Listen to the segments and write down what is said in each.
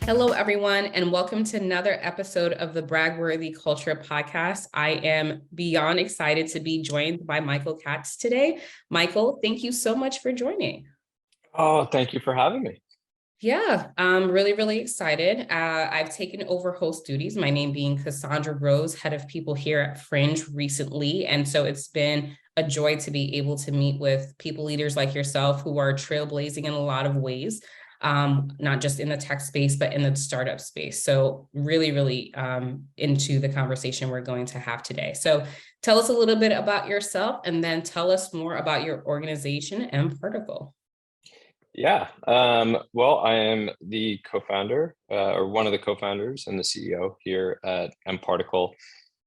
Hello, everyone, and welcome to another episode of the Bragworthy Culture Podcast. I am beyond excited to be joined by Michael Katz today. Michael, thank you so much for joining. Oh, thank you for having me. Yeah, I'm really excited. I've taken over host duties, my name being Cassandra Rose, head of people here at Fringe recently. And so it's been a joy to be able to meet with people leaders like yourself who are trailblazing in a lot of ways, not just in the tech space, but in the startup space. So really into the conversation we're going to have today. So tell us a little bit about yourself and then tell us more about your organization, mParticle. Yeah. Well, I am the co-founder or one of the co-founders and the CEO here at mParticle.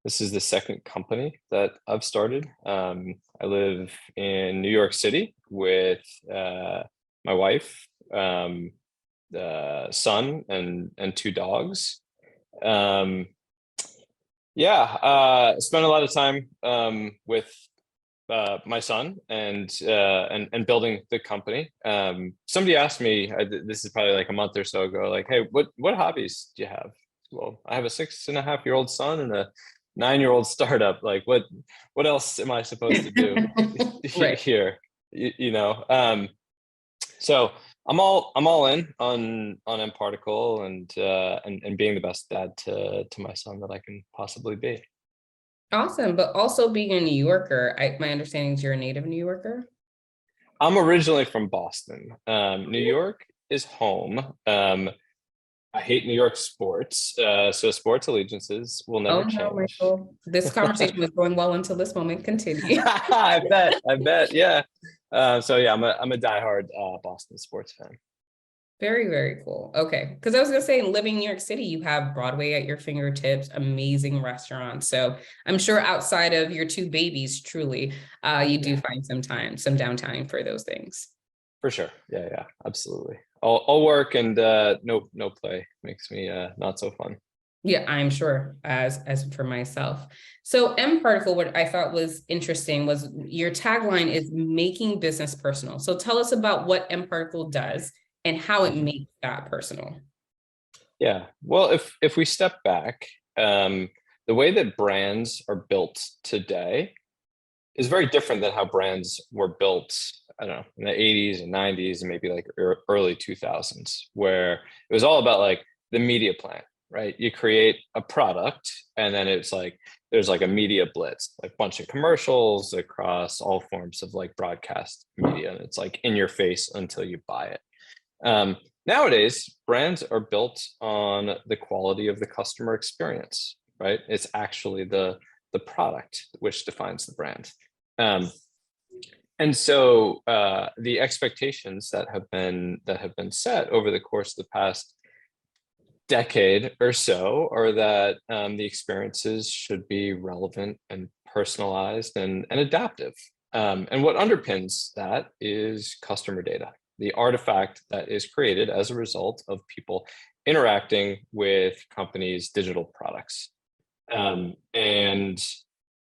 This is the second company that I've started. I live in New York City with my wife, son, and two dogs. Spent a lot of time with my son and building the company. Somebody asked me, this is probably like a month or so ago, like, hey, what hobbies do you have? Well, I have a 6.5-year-old son and a 9-year-old startup. Like, what else am I supposed to do Right. here? So I'm all in on mParticle and being the best dad to my son that I can possibly be. Awesome. But also being a New Yorker, my understanding is you're a native New Yorker. I'm originally from Boston. New York is home. I hate New York sports. So sports allegiances will never change. Michael. This conversation was going well until this moment. Continue. I bet. Yeah. I'm a diehard Boston sports fan. Very cool. Okay. Because I was going to say, living in New York City, you have Broadway at your fingertips, amazing restaurants. So I'm sure outside of your two babies, truly, you do find some downtime for those things. For sure. Yeah, absolutely. All work and no play makes me not so fun. Yeah, I'm sure, as for myself. So mParticle, what I thought was interesting was your tagline is making business personal. So tell us about what mParticle does and how it makes that personal. Yeah. Well, if we step back, the way that brands are built today is very different than how brands were built, I don't know, in the 80s and 90s and maybe like early 2000s, where it was all about like the media plan, right? You create a product and then it's like, there's like a media blitz, like a bunch of commercials across all forms of like broadcast media. And it's like in your face until you buy it. Nowadays, brands are built on the quality of the customer experience, right? It's actually the product which defines the brand. And so the expectations that have been set over the course of the past decade or so are that the experiences should be relevant and personalized and adaptive. And what underpins that is customer data, the artifact that is created as a result of people interacting with companies' digital products. And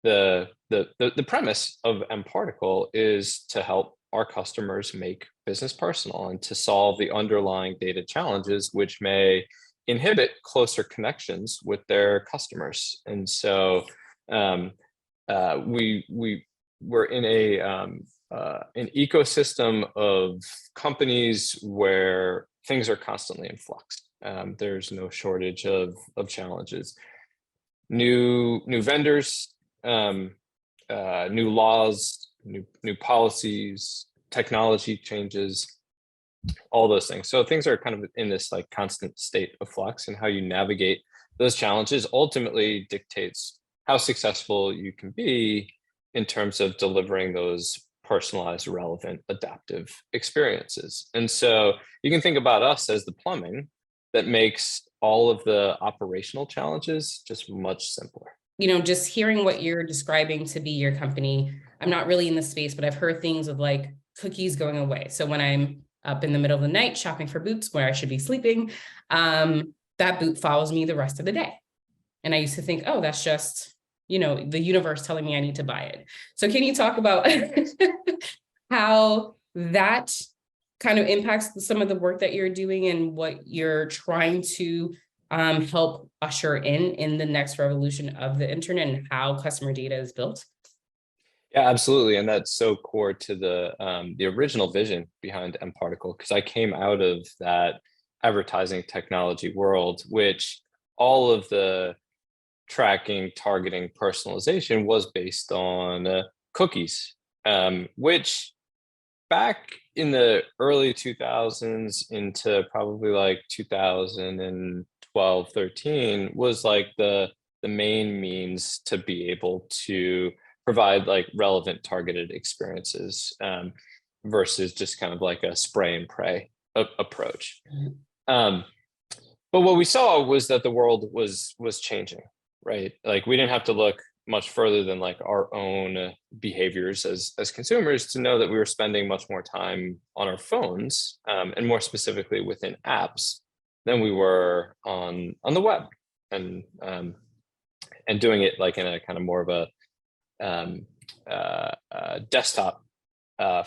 the premise of mParticle is to help our customers make business personal and to solve the underlying data challenges which may inhibit closer connections with their customers. And so we're in an ecosystem of companies where things are constantly in flux. There's no shortage of challenges. New vendors, new laws, new policies, technology changes, all those things. So things are kind of in this like constant state of flux, and how you navigate those challenges ultimately dictates how successful you can be in terms of delivering those personalized, relevant, adaptive experiences. And so you can think about us as the plumbing that makes all of the operational challenges just much simpler. Just hearing what you're describing to be your company, I'm not really in the space, but I've heard things of like cookies going away. So when I'm up in the middle of the night shopping for boots where I should be sleeping, that boot follows me the rest of the day. And I used to think, oh, that's just, the universe telling me I need to buy it. So can you talk about how that kind of impacts some of the work that you're doing and what you're trying to help usher in the next revolution of the internet and how customer data is built? Yeah, absolutely. And that's so core to the original vision behind mParticle, because I came out of that advertising technology world, which all of the tracking, targeting, personalization was based on cookies, which back in the early 2000s into probably like 2012, 13 was like the main means to be able to provide like relevant targeted experiences, versus just kind of like a spray and pray approach. Um, but what we saw was that the world was changing, right? Like we didn't have to look much further than like our own behaviors as consumers to know that we were spending much more time on our phones, and more specifically within apps than we were on the web, and doing it like in a kind of more of a desktop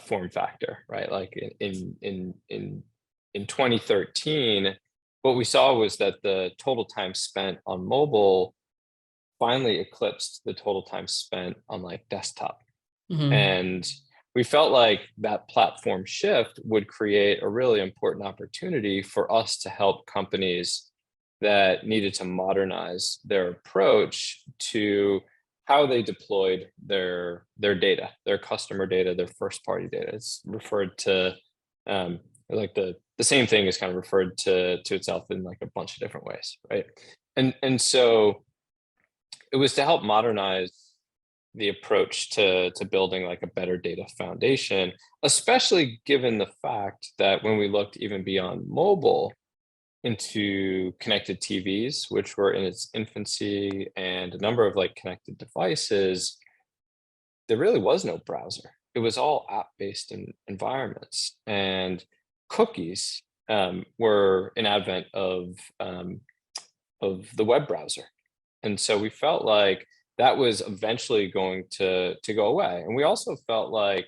form factor, right? Like in 2013, what we saw was that the total time spent on mobile finally eclipsed the total time spent on like desktop. And we felt like that platform shift would create a really important opportunity for us to help companies that needed to modernize their approach to how they deployed their data, their customer data, their first party data. It's referred to like the same thing is kind of referred to itself in like a bunch of different ways, right? And so it was to help modernize the approach to building like a better data foundation, especially given the fact that when we looked even beyond mobile into connected TVs, which were in its infancy, and a number of like connected devices, there really was no browser. It was all app-based environments, and cookies were an advent of the web browser. And so we felt like that was eventually going to go away. And we also felt like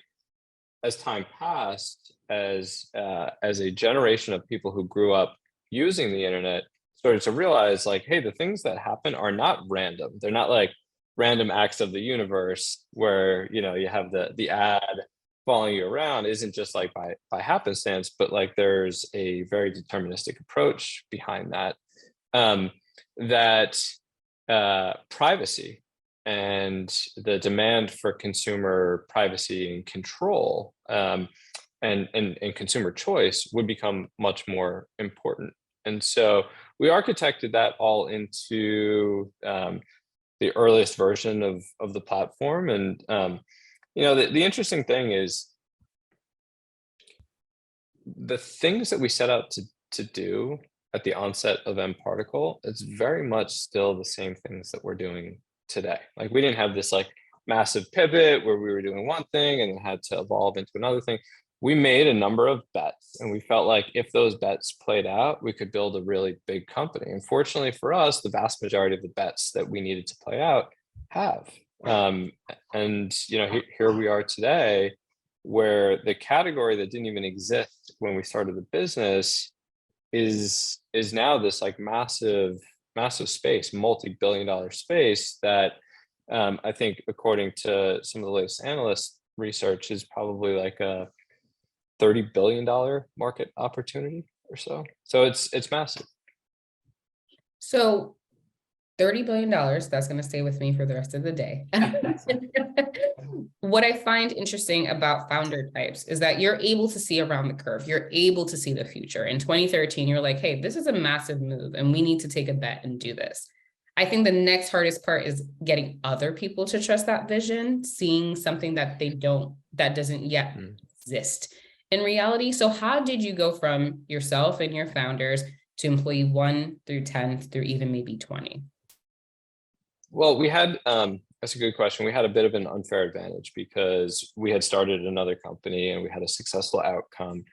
as time passed, as a generation of people who grew up using the internet started to realize like, hey, the things that happen are not random. They're not like random acts of the universe where, you know, you have the ad following you around isn't just like by happenstance, but like there's a very deterministic approach behind that. That privacy and the demand for consumer privacy and control, and consumer choice would become much more important. And so we architected that all into the earliest version of the platform. And you know, the interesting thing is the things that we set out to do at the onset of mParticle, it's very much still the same things that we're doing today. Like we didn't have this like massive pivot where we were doing one thing and then had to evolve into another thing. We made a number of bets, and we felt like if those bets played out, we could build a really big company. And fortunately for us, the vast majority of the bets that we needed to play out have. And you know, here we are today, where the category that didn't even exist when we started the business is now this like massive space, multi-billion-dollar space that I think, according to some of the latest analyst research, is probably like a $30 billion market opportunity or so. So it's massive. So $30 billion, that's going to stay with me for the rest of the day. What I find interesting about founder types is that you're able to see around the curve. You're able to see the future. In 2013, you're like, hey, this is a massive move and we need to take a bet and do this. I think the next hardest part is getting other people to trust that vision, seeing something that that doesn't yet exist in reality. So how did you go from yourself and your founders to employee 1 through 10 through even maybe 20? Well, we had, that's a good question. We had a bit of an unfair advantage because we had started another company and we had a successful outcome.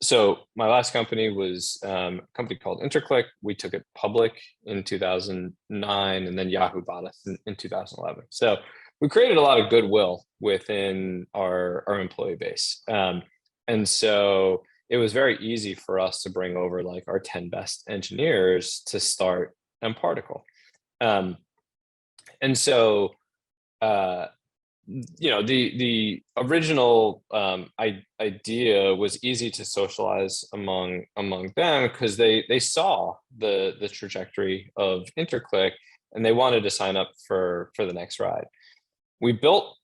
So my last company was a company called Interclick. We took it public in 2009, and then Yahoo bought us in 2011. So we created a lot of goodwill within our employee base. And so it was very easy for us to bring over like our 10 best engineers to start mParticle. Um, and so, uh, the original idea was easy to socialize among them because they saw the trajectory of InterClick and they wanted to sign up for the next ride. We built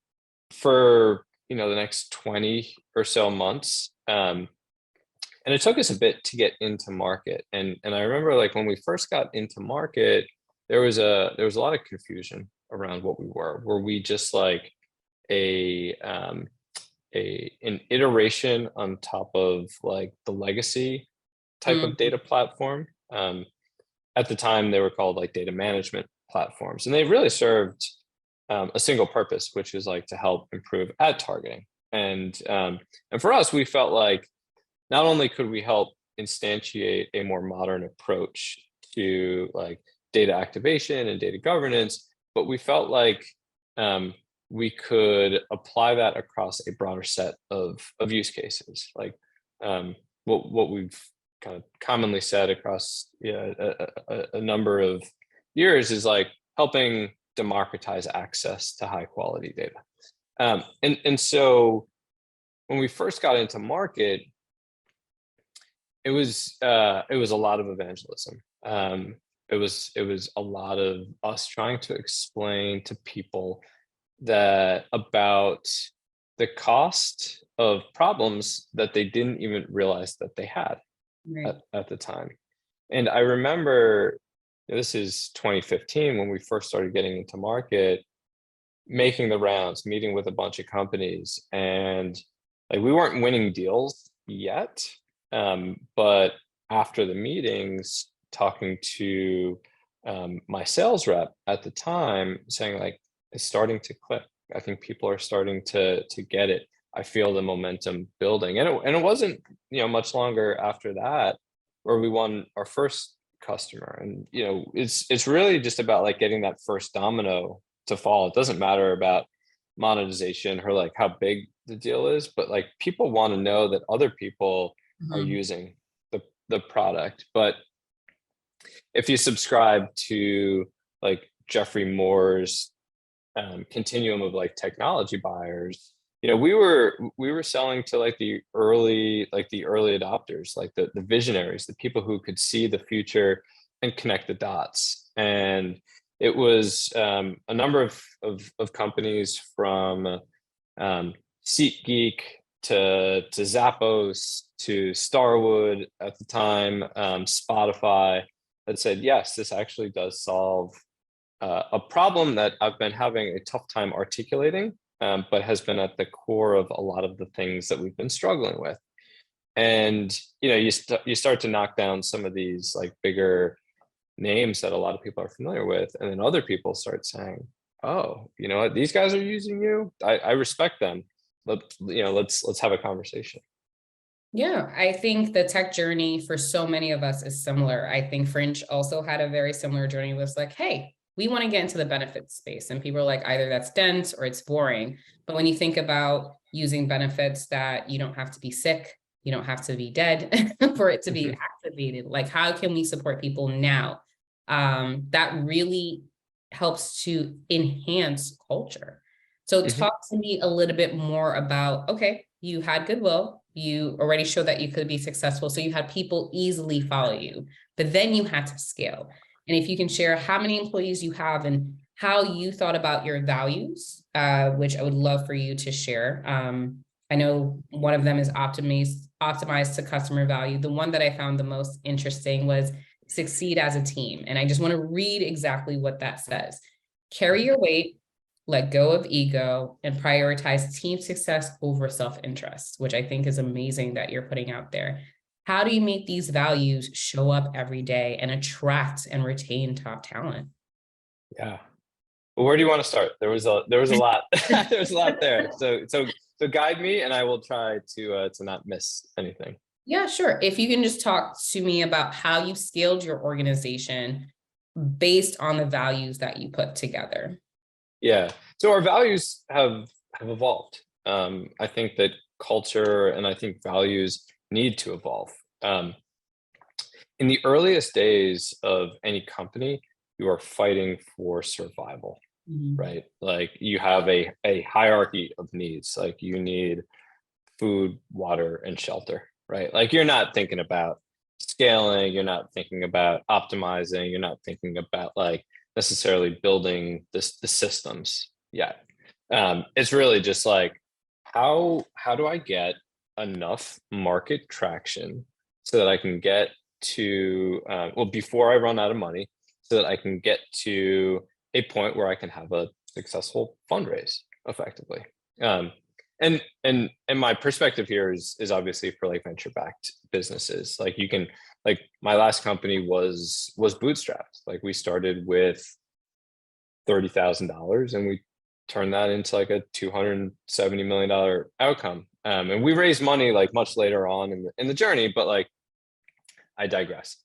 for the next 20 or so months, and it took us a bit to get into market. And I remember like when we first got into market, there was a lot of confusion around what we were. Were we just like an iteration on top of like the legacy type of Mhm. data platform? At the time, they were called like data management platforms, and they really served a single purpose, which is like to help improve ad targeting. And for us, we felt like not only could we help instantiate a more modern approach to like data activation and data governance, but we felt like we could apply that across a broader set of use cases. Like what we've kind of commonly said across a number of years is like helping democratize access to high quality data. And so when we first got into market, it was a lot of evangelism. It was a lot of us trying to explain to people that about the cost of problems that they didn't even realize that they had Right. at the time. And I remember this is 2015 when we first started getting into market, making the rounds, meeting with a bunch of companies, and like we weren't winning deals yet, but after the meetings, talking to my sales rep at the time, saying like it's starting to click. I think people are starting to get it. I feel the momentum building, and it wasn't much longer after that where we won our first customer. And it's really just about like getting that first domino to fall. It doesn't matter about monetization or like how big the deal is, but like people want to know that other people are Mhm. using the product. But if you subscribe to like Jeffrey Moore's continuum of like technology buyers, we were selling to like the early adopters, like the visionaries, the people who could see the future and connect the dots. And it was a number of companies from SeatGeek to Zappos to Starwood at the time, Spotify, that said, yes, this actually does solve a problem that I've been having a tough time articulating, but has been at the core of a lot of the things that we've been struggling with. And you start to knock down some of these like bigger names that a lot of people are familiar with, and then other people start saying, "Oh, you know what? These guys are using you. I respect them. Let's have a conversation." Yeah, I think the tech journey for so many of us is similar. I think Fringe also had a very similar journey. It was like, hey, we want to get into the benefits space. And people are like, either that's dense or it's boring. But when you think about using benefits that you don't have to be sick, you don't have to be dead for it to be Mhm. activated, like how can we support people now? That really helps to enhance culture. So Mhm. talk to me a little bit more about, okay, you had goodwill, you already showed that you could be successful, so you had people easily follow you, but then you had to scale. And if you can share how many employees you have and how you thought about your values, which I would love for you to share. I know one of them is optimized to customer value. The one that I found the most interesting was succeed as a team. And I just want to read exactly what that says. Carry your weight, let go of ego, and prioritize team success over self-interest, which I think is amazing that you're putting out there. How do you make these values show up every day and attract and retain top talent? Yeah. Well, where do you want to start? There was a lot. There was a lot there. So guide me, and I will try to not miss anything. Yeah, sure. If you can just talk to me about how you scaled your organization based on the values that you put together. Yeah. So our values have evolved. I think that culture and I think values need to evolve. In the earliest days of any company, you are fighting for survival, Mhm. right? Like you have a hierarchy of needs. Like you need food, water, and shelter, right? Like you're not thinking about scaling, you're not thinking about optimizing, you're not thinking about like necessarily building the systems yet. It's really just like how do I get enough market traction so that I can get to well before I run out of money, so that I can get to a point where I can have a successful fundraise effectively. Um, and my perspective here is obviously for like venture backed businesses. Like you can like my last company was bootstrapped. Like we started with $30,000 and we turned that into like a $270 million outcome. And we raised money like much later on in the journey, but like I digress.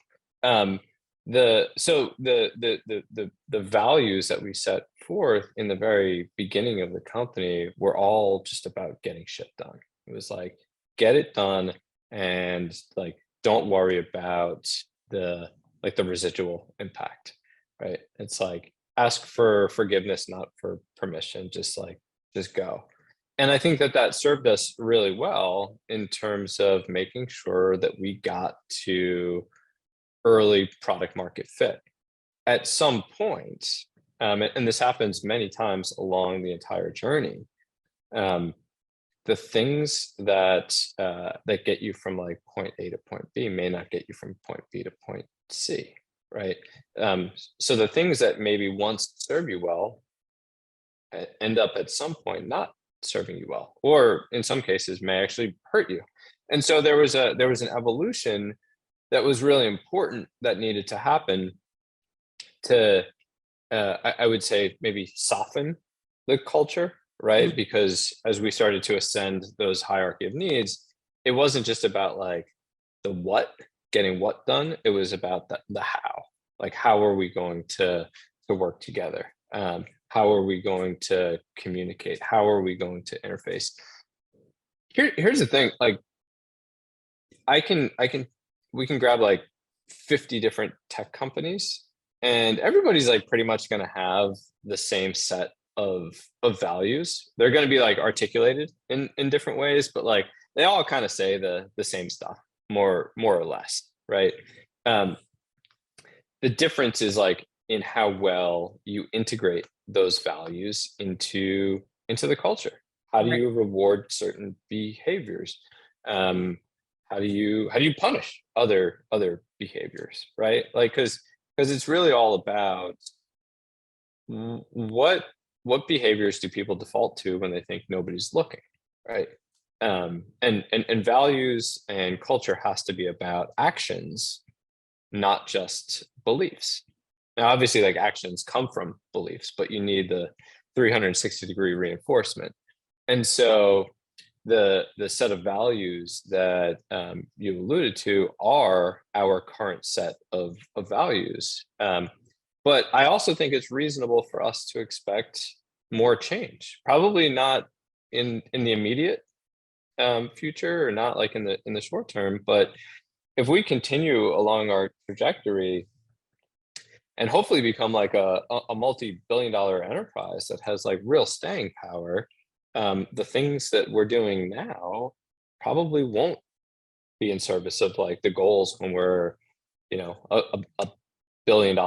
The values that we set forth in the very beginning of the company were all just about getting shit done. It was like get it done and like don't worry about the like the residual impact, right? It's like ask for forgiveness, not for permission. Just like just go. And I think that that served us really well in terms of making sure that we got to early product market fit. At some point, and this happens many times along the entire journey, um, the things that that get you from like point A to point B may not get you from point B to point C, right? So the things that maybe once serve you well end up at some point not serving you well, or in some cases may actually hurt you. And so there was an evolution that was really important that needed to happen to I would say maybe soften the culture, right? Because as we started to ascend those hierarchy of needs, it wasn't just about like the what, getting what done. It was about the how. Like how are we going to work together? How are we going to communicate? How are we going to interface? Here's the thing, like I can we can grab like 50 different tech companies and everybody's like pretty much going to have the same set of values. They're going to be like articulated in different ways, but like they all kind of say the same stuff more or less, right? Um, the difference is like in how well you integrate those values into the culture. How do Right. you reward certain behaviors? Um, how do you punish other behaviors, right? Like because it's really all about what behaviors do people default to when they think nobody's looking, right? And values and culture has to be about actions, not just beliefs. Now, obviously, like actions come from beliefs, but you need the 360-degree reinforcement. And so the set of values that you alluded to are our current set of values. But I also think it's reasonable for us to expect more change. Probably not in the immediate future, or not like in the short term. But if we continue along our trajectory and hopefully become like a multi-billion-dollar enterprise that has like real staying power, the things that we're doing now probably won't be in service of like the goals when we're, you know, a $1 billion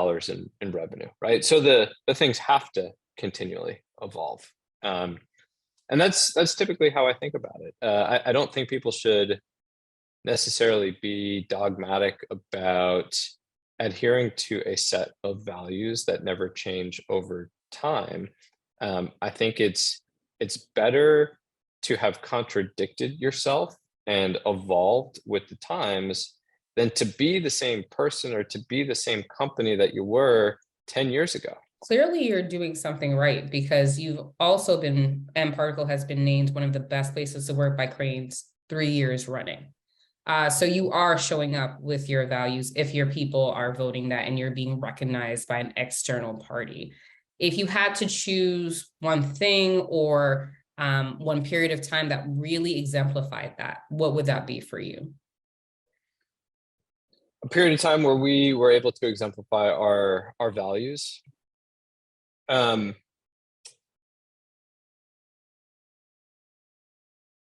in revenue, right? So the things have to continually evolve. And that's typically how I think about it. I don't think people should necessarily be dogmatic about adhering to a set of values that never change over time. I think it's better to have contradicted yourself and evolved with the times than to be the same person or to be the same company that you were 10 years ago. Clearly, you're doing something right because you've also been, mParticle has been named one of the best places to work by Crain's 3 years running. So you are showing up with your values if your people are voting that and you're being recognized by an external party. If you had to choose one thing or one period of time that really exemplified that, what would that be for you? A period of time where we were able to exemplify our values. You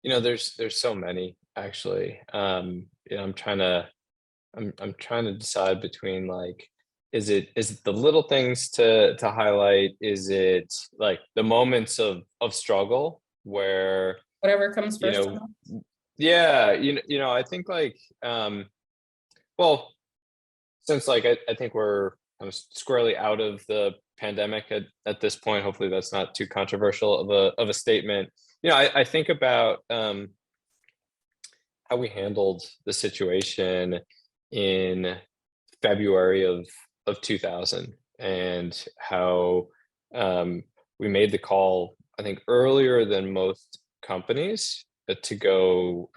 know, there's so many actually. You know, I'm trying to decide between like, is it the little things to highlight? Is it like the moments of struggle where, Whatever comes you first. know, yeah, you know, I think like, well, since like I think we're kind of squarely out of the pandemic at this point, hopefully that's not too controversial of a statement. You know, I think about how we handled the situation in February of 2000 and how we made the call, I think, earlier than most companies to go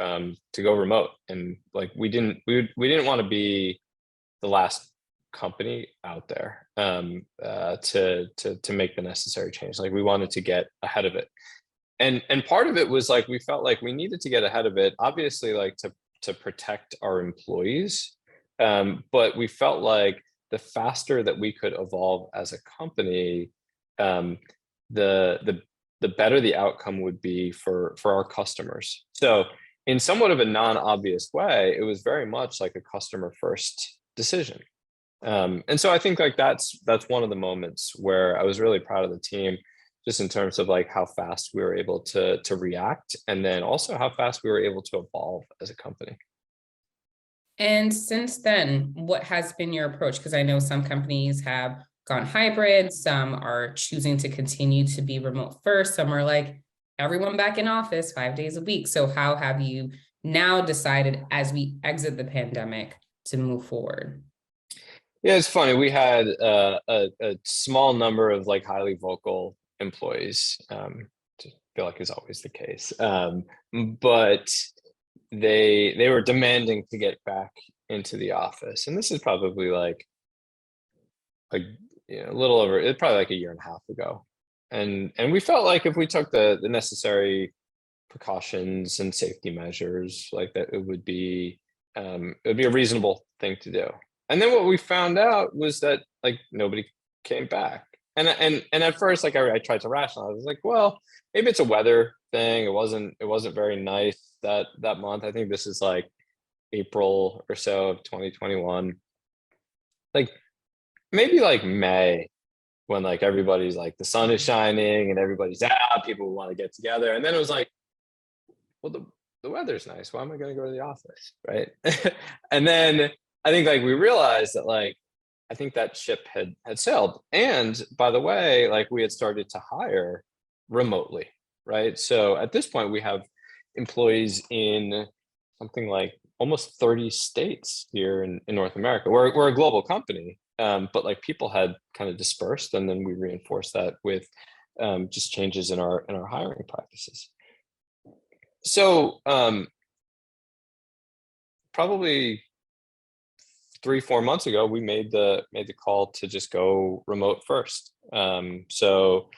remote. And like we didn't want to be the last company out there to make the necessary change. Like we wanted to get ahead of it. And part of it was like we felt like we needed to get ahead of it, obviously, like to protect our employees. But we felt like the faster that we could evolve as a company, the better the outcome would be for our customers. So in somewhat of a non-obvious way, it was very much like a customer first decision. And so I think like that's one of the moments where I was really proud of the team, just in terms of like how fast we were able to react, and then also how fast we were able to evolve as a company. And since then, what has been your approach? Because I know some companies have gone hybrid, some are choosing to continue to be remote first, some are like everyone back in office 5 days a week. So how have you now decided as we exit the pandemic to move forward? Yeah, it's funny. We had a small number of like highly vocal employees. I feel like is always the case, but they were demanding to get back into the office, and this is probably like a little over, it's probably like a year and a half ago, and we felt like if we took the necessary precautions and safety measures, like that it would be a reasonable thing to do. And then what we found out was that like nobody came back. And at first, like I tried to rationalize. I was like, well, maybe it's a weather thing. It wasn't very nice that month. I think this is like April or so of 2021. Like maybe like May, when like everybody's like the sun is shining and everybody's out, people want to get together. And then it was like, well, the weather's nice. Why am I going to go to the office, right? And then I think like we realized that like I think that ship had sailed. And by the way, like we had started to hire remotely, right? So at this point, we have employees in something like almost 30 states here in North America. We're a global company, but like people had kind of dispersed, and then we reinforced that with just changes in our hiring practices. So probably 3-4 months ago, we made the call to just go remote first. So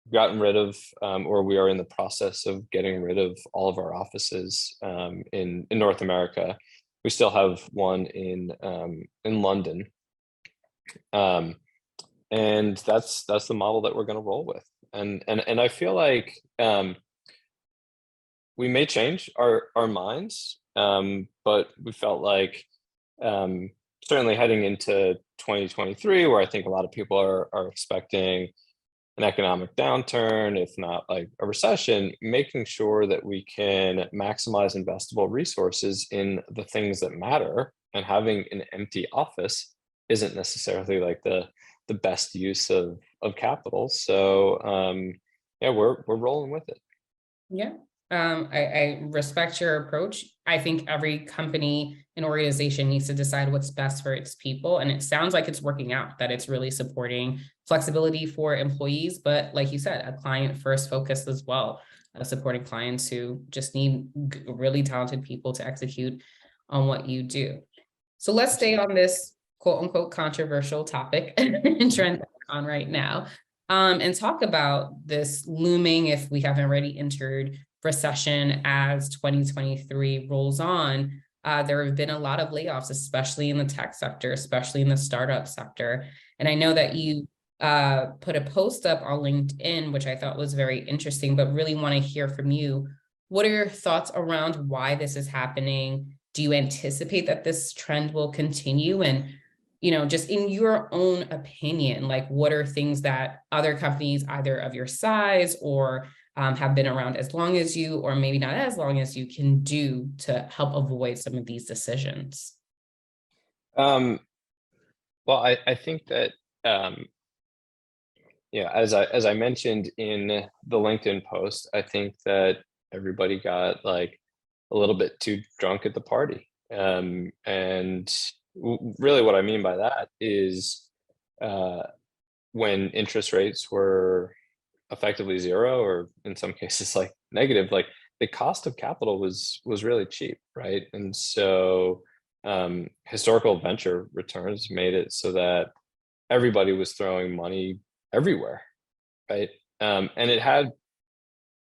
we've gotten rid of, or we are in the process of getting rid of all of our offices in North America. We still have one in London, and that's the model that we're going to roll with. And I feel like we may change our minds, but we felt like certainly heading into 2023, where I think a lot of people are expecting an economic downturn, if not like a recession, making sure that we can maximize investable resources in the things that matter, and having an empty office isn't necessarily like the best use of capital. So yeah, we're rolling with it. Yeah. I respect your approach. I think every company and organization needs to decide what's best for its people. And it sounds like it's working out, that it's really supporting flexibility for employees, but like you said, a client first focus as well, supporting clients who just need really talented people to execute on what you do. So let's stay on this quote unquote controversial topic and trend on right now. and talk about this looming, if we haven't already entered recession as 2023 rolls on. There have been a lot of layoffs, especially in the tech sector, especially in the startup sector. And I know that you put a post up on LinkedIn, which I thought was very interesting, but really want to hear from you. What are your thoughts around why this is happening? Do you anticipate that this trend will continue? And, you know, just in your own opinion, like what are things that other companies, either of your size or have been around as long as you, or maybe not as long as you, can do to help avoid some of these decisions? Well, I think that yeah, as I mentioned in the LinkedIn post, I think that everybody got like a little bit too drunk at the party. And really what I mean by that is uh, when interest rates were effectively zero, or in some cases like negative, like the cost of capital was really cheap, right? And so historical venture returns made it so that everybody was throwing money everywhere, right? And it had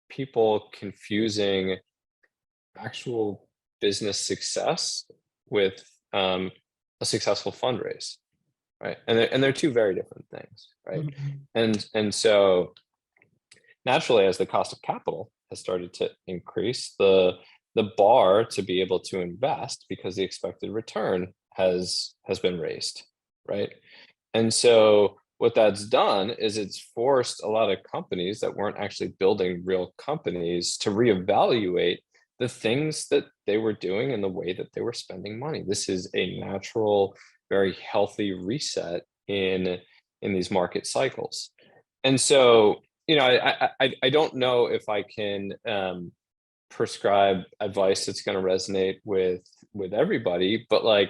people confusing actual business success with a successful fundraise, right? And they're two very different things, right? Mhm. And so naturally, as the cost of capital has started to increase, the bar to be able to invest, because the expected return has been raised, right? And so what that's done is it's forced a lot of companies that weren't actually building real companies to reevaluate the things that they were doing and the way that they were spending money. This is a natural, very healthy reset in these market cycles. And so, you know, I don't know if I can prescribe advice that's going to resonate with everybody, but like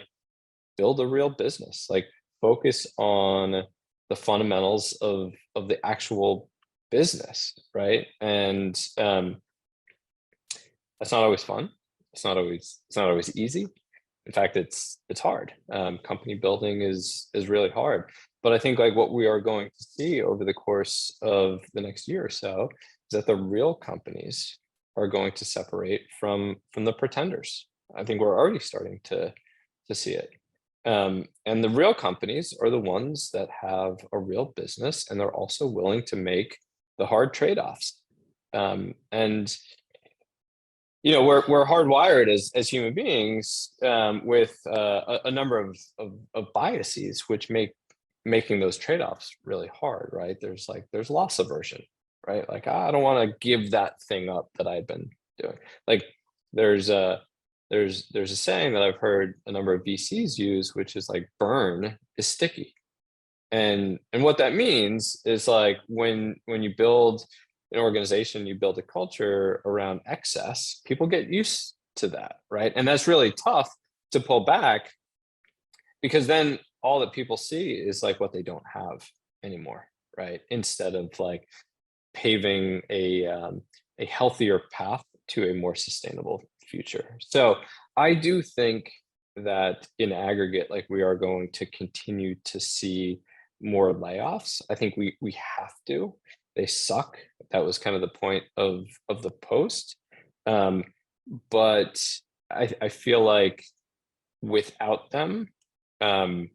build a real business, like focus on the fundamentals of the actual business, right? And that's not always fun. It's not always easy. In fact, it's hard. Company building is really hard. But I think like what we are going to see over the course of the next year or so is that the real companies are going to separate from the pretenders. I think we're already starting to see it. And the real companies are the ones that have a real business, and they're also willing to make the hard trade-offs. And you know, we're hardwired as human beings with a number of biases, which make making those trade-offs really hard, right? There's loss aversion, right? Like, I don't want to give that thing up that I've been doing. Like there's a there's a saying that I've heard a number of VCs use, which is like burn is sticky. And what that means is like when you build an organization, you build a culture around excess, people get used to that, right? And that's really tough to pull back, because then all that people see is like what they don't have anymore, right? Instead of like paving a healthier path to a more sustainable future. So I do think that in aggregate, like we are going to continue to see more layoffs. I think we have to. They suck. That was kind of the point of the post. Um, but I feel like without them, um,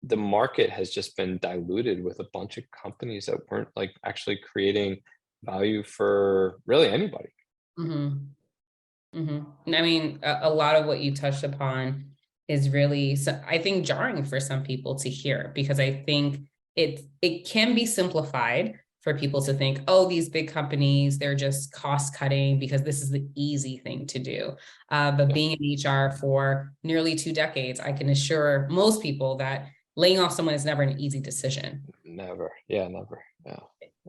the market has just been diluted with a bunch of companies that weren't like actually creating value for really anybody. Mhm. I mean, a lot of what you touched upon is really, so I think, jarring for some people to hear, because I think it can be simplified for people to think, oh, these big companies, they're just cost cutting because this is the easy thing to do. But Yeah, being in HR for nearly 2 decades, I can assure most people that laying off someone is never an easy decision. never. Yeah, never. Yeah,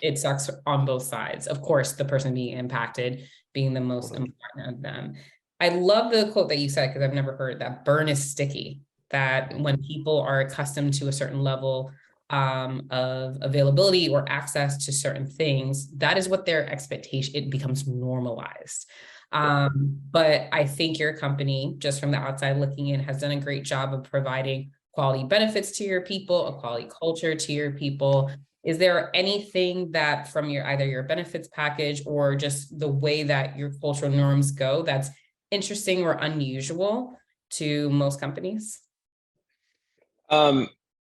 It sucks on both sides. Of course, the person being impacted being the most totally. important of them. I love the quote that you said, because I've never heard that burn is sticky, that when people are accustomed to a certain level of availability or access to certain things, that is what their expectation, it becomes normalized. Yeah. But I think your company, just from the outside looking in, has done a great job of providing quality benefits to your people, a quality culture to your people, Is there anything that from your either your benefits package or just the way that your cultural norms go that's interesting or unusual to most companies?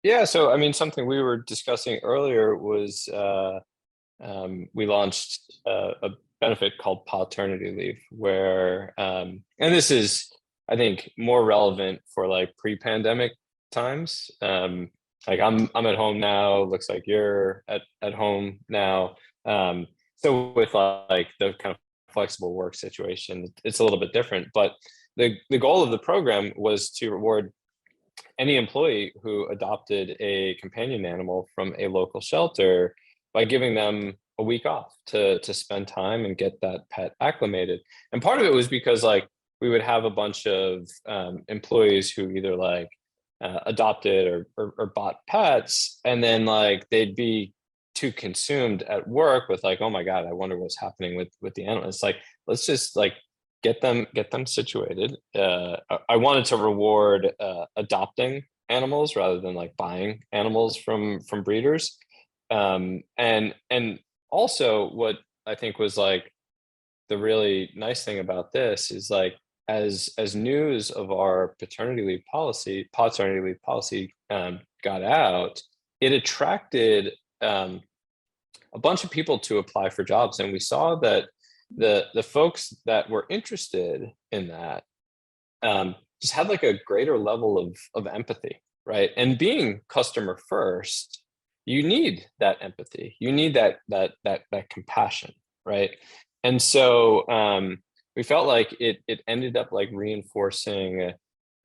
Yeah, so I mean, something we were discussing earlier was we launched a benefit called paternity leave, where and this is, I think, more relevant for like pre-pandemic times. Like I'm at home now. Looks like you're at home now. So with like the kind of flexible work situation, it's a little bit different. But the goal of the program was to reward any employee who adopted a companion animal from a local shelter by giving them a week off to spend time and get that pet acclimated. And part of it was because like we would have a bunch of employees who either like adopted or bought pets, and then like they'd be too consumed at work with like, oh my God, I wonder what's happening with the animal. It's like, let's just like get them situated. I wanted to reward adopting animals rather than like buying animals from breeders. And also what I think was like the really nice thing about this is like as news of our paternity leave policy got out, it attracted a bunch of people to apply for jobs, and we saw that the folks that were interested in that just had like a greater level of empathy, right? And being customer first, you need that empathy, you need that compassion, right? And so we felt like it ended up like reinforcing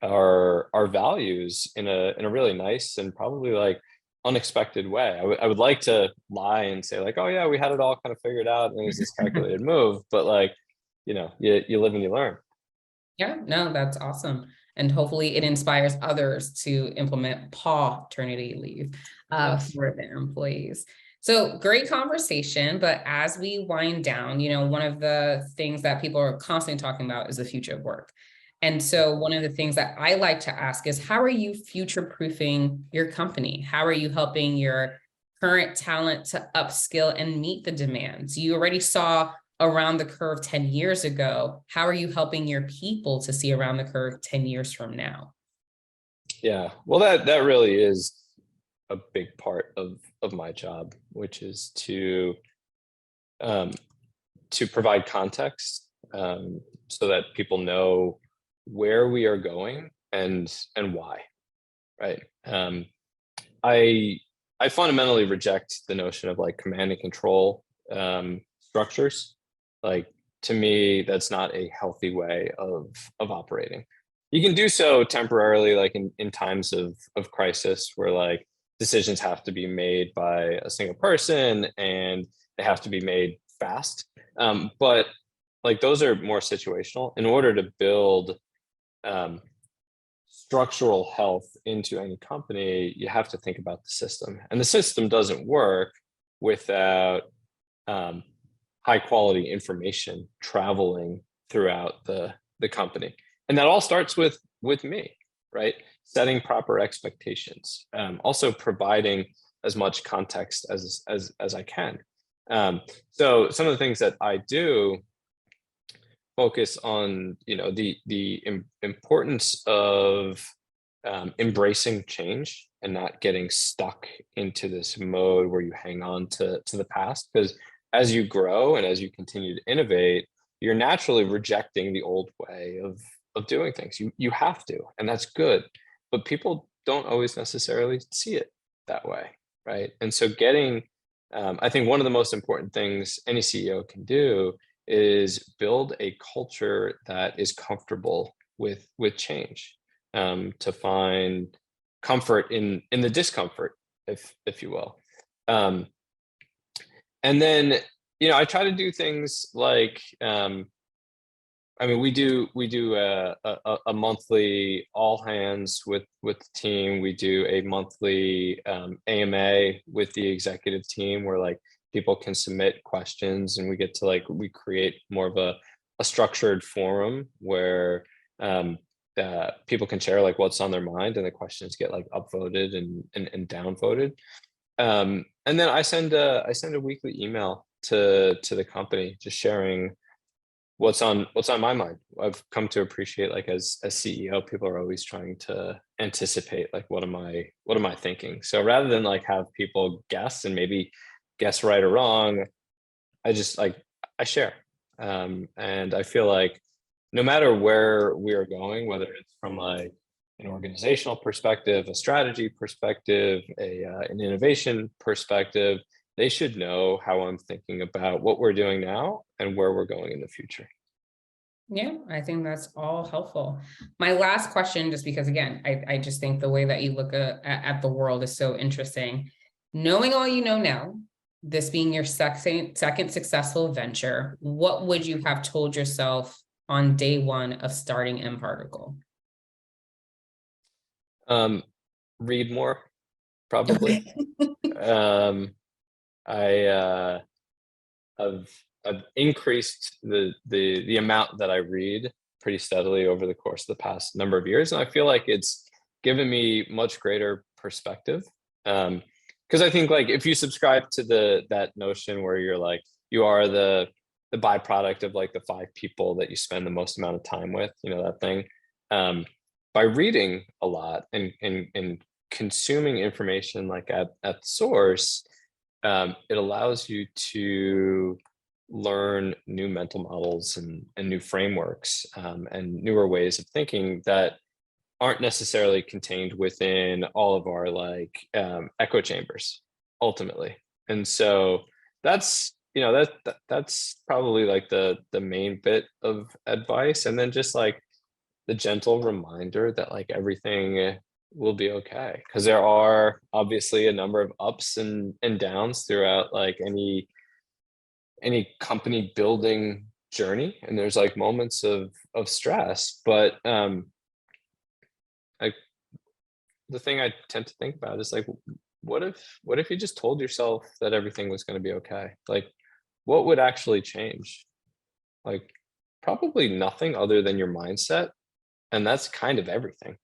our values in a really nice and probably like unexpected way. I would like to lie and say like, oh yeah, we had it all kind of figured out and it was this calculated move, but like, you live and you learn. Yeah, no, that's awesome. And hopefully it inspires others to implement paternity leave Yes. for their employees. So great conversation. But as we wind down, one of the things that people are constantly talking about is the future of work. And so one of the things that I like to ask is, how are you future-proofing your company? How are you helping your current talent to upskill and meet the demands? You already saw around the curve 10 years ago. How are you helping your people to see around the curve 10 years from now? Yeah. Well, that really is a big part of my job, which is um, to provide context, so that people know where we are going and why, right? I I fundamentally reject the notion of like command and control structures. Like, to me, that's not a healthy way of operating. You can do so temporarily, like in times of crisis, where like decisions have to be made by a single person and they have to be made fast. But like those are more situational. In order to build um, structural health into any company, you have to think about the system. And the system doesn't work without um, high quality information traveling throughout the company. And that all starts with me, right? Setting proper expectations, also providing as much context as I can. So some of the things that I do focus on, the importance of embracing change and not getting stuck into this mode where you hang on to the past. Because as you grow and as you continue to innovate, you're naturally rejecting the old way of doing things. You have to, and that's good. But people don't always necessarily see it that way, right? And so I think one of the most important things any CEO can do is build a culture that is comfortable with change, to find comfort in the discomfort, if you will. Um, and then I try to do things like I mean, we do a monthly all hands with the team. We do a monthly AMA with the executive team, where like people can submit questions, and we get to like we create more of a structured forum where people can share like what's on their mind, and the questions get like upvoted and downvoted. And then I send a weekly email to the company, just sharing what's on my mind. I've come to appreciate, like, as CEO, people are always trying to anticipate, like, what am I thinking? So rather than like have people guess and maybe guess right or wrong, I just like I share. And I feel like no matter where we are going, whether it's from like an organizational perspective, a strategy perspective, an innovation perspective, they should know how I'm thinking about what we're doing now and where we're going in the future. Yeah, I think that's all helpful. My last question, just because again, I just think the way that you look at the world is so interesting. Knowing all you know now, this being your second successful venture, what would you have told yourself on day one of starting mParticle? Read more, probably. Okay. Um, I I've increased the amount that I read pretty steadily over the course of the past number of years, and I feel like it's given me much greater perspective. Because I think, like, if you subscribe to that notion where you're like you are the byproduct of like the 5 people that you spend the most amount of time with, that thing. By reading a lot and consuming information like at source, it allows you to learn new mental models and new frameworks, and newer ways of thinking that aren't necessarily contained within all of our like echo chambers ultimately. And so that's probably like the main bit of advice, and then just like the gentle reminder that like everything will be okay, because there are obviously a number of ups and downs throughout like any company building journey, and there's like moments of stress, but like the thing I tend to think about is like, what if you just told yourself that everything was going to be okay? Like, what would actually change? Like, probably nothing other than your mindset, and that's kind of everything.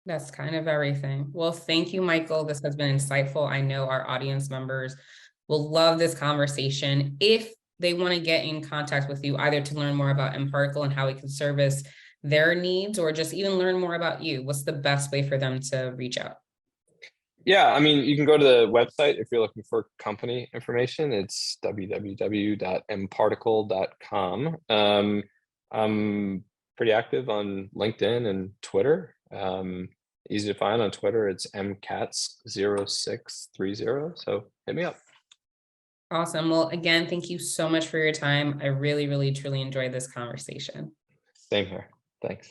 That's kind of everything. Well, thank you, Michael. This has been insightful. I know our audience members will love this conversation. If they want to get in contact with you, either to learn more about mParticle and how it can service their needs, or just even learn more about you, what's the best way for them to reach out? Yeah, I mean, you can go to the website if you're looking for company information. It's www.mparticle.com. I'm pretty active on LinkedIn and Twitter. Easy to find on Twitter. It's mcats0630. So hit me up. Awesome. Well, again, thank you so much for your time. I really, really, truly enjoyed this conversation. Same here. Thanks.